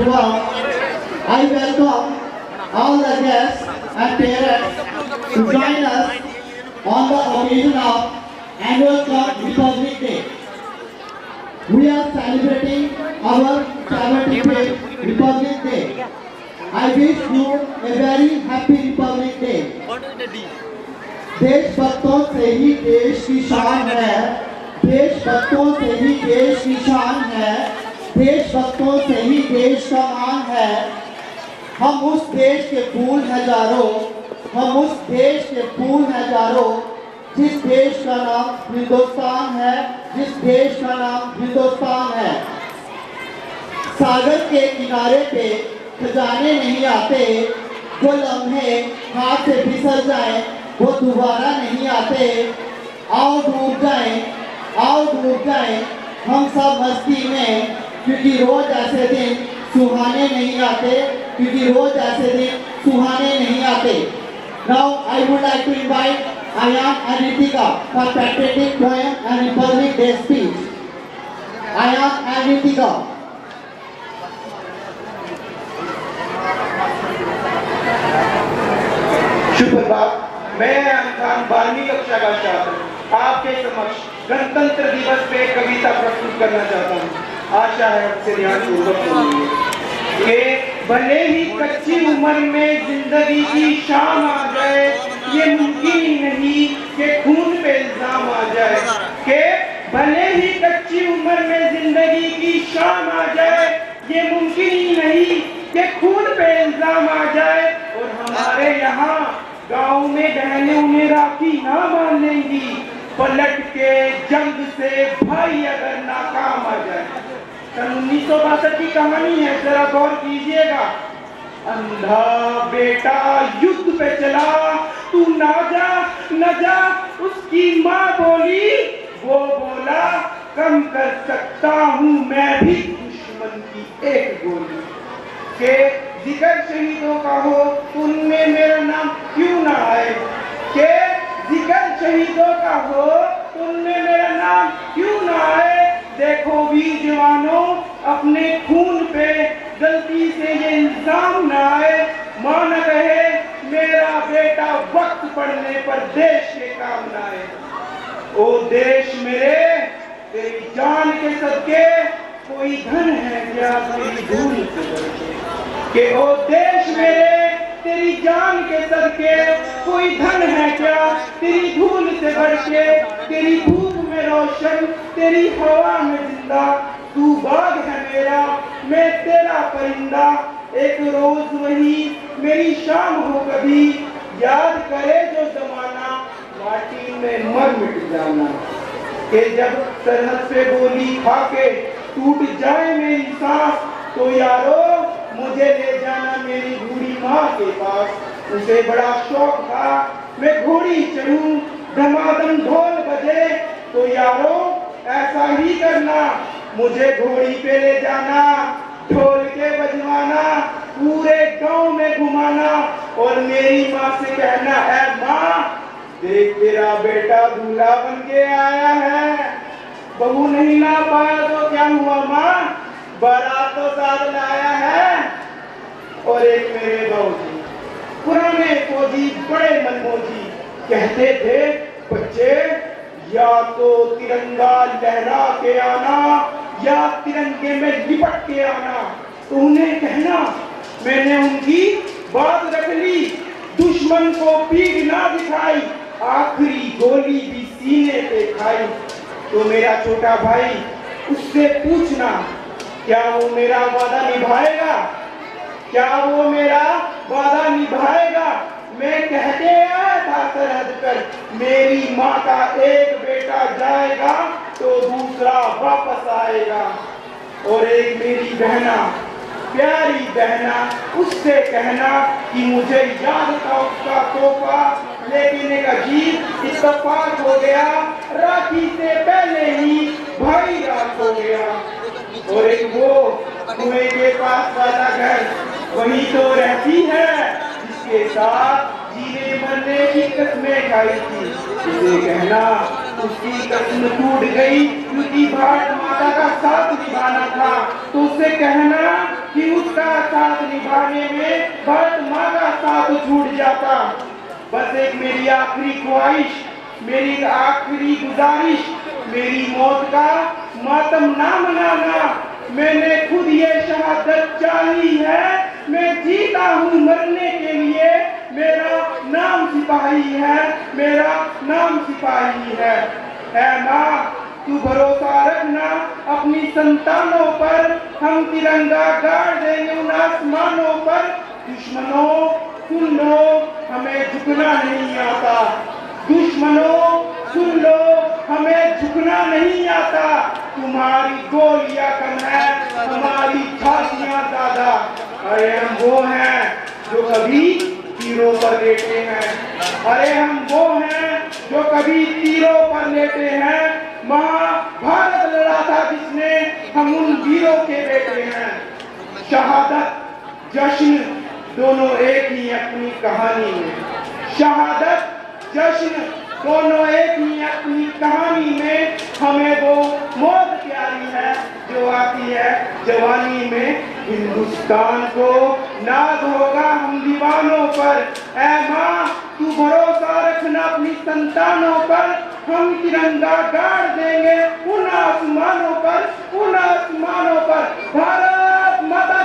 warm, I welcome all the guests and parents to join us on the occasion of Annual Club Republic Day. We are celebrating our 75th Republic Day. I wish you a very happy Republic Day. देशभक्तों से ही देश की शान है, देशभक्तों से ही देश की शान है, देशभक्तों से ही देश का मान है। हम उस देश के फूल हजारों, हम उस देश के फूल हजारों, जिस देश का नाम हिंदुस्तान है, जिस देश का नाम हिंदुस्तान है। सागर के किनारे पे खजाने नहीं आते, जो लम्हे हाथ से फिसल जाए वो दोबारा नहीं आते। आओ डूब जाए, आओ डूब जाए हम सब मस्ती में, क्योंकि रोज ऐसे दिन सुहाने नहीं आते, क्योंकि रोज ऐसे दिन सुहाने नहीं आते। Now I would like to invite Ayan and Ritika for patriotic poem and Republic Day speech. Ayan and Ritika. शुभ मैं अनसान 12वीं कक्षा का छात्र आपके समक्ष गणतंत्र दिवस पे कविता प्रस्तुत करना चाहता हूँ। आशा है आपसे ध्यानपूर्वक सुनिए कि भले ही कच्ची उम्र में जिंदगी की शाम आ जाए, ये मुमकिन ही नहीं कि खून पे इल्जाम आ जाए। कि भले ही कच्ची उम्र में जिंदगी की शाम आ जाए, ये मुमकिन ही नहीं कि खून पे इल्जाम आ जाए। और हमारे यहाँ गाँव में बहनें उन्हें राखी ना मान लेंगी, पलट के जंग से भाई अगर नाकाम आ जाए। सन 1962 की कहानी है, जरा गौर कीजिएगा। अंधा बेटा युद्ध पे चला, तू ना जा न जा, उसकी माँ बोली, वो बोला कम कर सकता हूँ मैं भी दुश्मन की एक गोली। के जिक्र शहीदों का हो उनमें मेरा नाम क्यों ना आए, के जिक्र शहीदों का हो उनमें मेरा नाम क्यों ना आए। देखो वीर जवानों अपने खून पे गलती से ये इल्जाम ना आए। मां न कहे मेरा बेटा वक्त पड़ने पर देश के काम ना आए। ओ देश मेरे तेरी जान के सदके कोई धन है क्या तेरी धूल से बढ़के। कि ओ देश मेरे तेरी जान के सदके कोई धन है क्या तेरी धूल से बढ़ के। तेरी धूप में रोशन तेरी हवा में जिंदा, तू बाग है मेरा मैं तेरा परिंदा। एक रोज वही मेरी शाम हो कभी, याद करे जो जमाना माटी में मर मिट जाना। कि जब सरहद से गोली खा के टूट जाए मेरी सांस, तो यारो मुझे ले जाना मेरी बूढ़ी माँ के पास। उसे बड़ा शौक था मैं घोड़ी चढ़ूं, धमाधम ढोल बजे, तो यारो ऐसा ही करना मुझे घोड़ी पे ले जाना, ढोल के बजवाना, पूरे गांव में घुमाना। और मेरी माँ से कहना है माँ देख तेरा बेटा दूल्हा बन के आया है। बहू नहीं ला पाया तो क्या हुआ माँ, बारात तो साथ लाया है। और एक मेरे बाबूजी पुराने फौजी बड़े मनमोजी कहते थे बच्चे या तो तिरंगा लहरा के आना या तिरंगे में लिपट के आना। तो उन्हें कहना मैंने उनकी बात रख ली, दुश्मन को पीठ ना दिखाई, आखिरी गोली भी सीने पे खाई। तो मेरा छोटा भाई उससे पूछना क्या वो मेरा वादा निभाएगा, क्या वो मेरा वादा निभाएगा। मैं कहते आया था सरहद पर मेरी माँ का एक बेटा जाएगा तो दूसरा वापस आएगा। और एक मेरी बहना प्यारी बहना उससे कहना कि मुझे याद था उसका तोहफा, लेकिन एक अजीब इत्तेफाक हो गया, राखी से पहले ही भाई रात हो गया। और एक वो कुएं के पास वाला घर वही तो रहती है जिसके साथ जीने मरने की कसमें खाई थी। इसे कहना उसकी कसम टूट गई क्योंकि भारत माता का साथ निभाना था। तो उसे कहना कि उसका साथ निभाने में भारत माँ का साथ छूट जाता। बस एक मेरी आखिरी ख्वाहिश, मेरी आखिरी गुजारिश, मेरी मौत का मातम ना मनाना। मैंने खुद ये शहादत चाही है, मैं जीता हूँ मरने के लिए, मेरा नाम सिपाही है, मेरा नाम सिपाही है। ऐ माँ, तू भरोसा रखना अपनी संतानों पर, हम तिरंगा गाड़ देंगे उन आसमानों पर। दुश्मनों सुन लो, हमें झुकना नहीं आता। दुश्मनों सुन लो, हमें झुकना नहीं आता। तुम्हारी गोलियां कम है, हमारी छातियां ज्यादा। अरे हम वो हैं जो कभी तीरों पर लेटे हैं, अरे हम वो हैं जो कभी तीरों पर लेटे हैं। महाभारत लड़ा था जिसने, हम उन वीरों के बेटे हैं। शहादत जश्न दोनों एक ही अपनी कहानी में, शहादत जश्न दोनों एक ही अपनी कहानी में। हमें वो मौत प्यारी है जो आती है जवानी में। हिंदुस्तान को नाज होगा हम दीवानों पर। ऐ माँ, तू भरोसा रखना अपनी संतानों पर, हम तिरंगा गाड़ देंगे उन आसमानों पर, उन आसमानों पर। भारत माता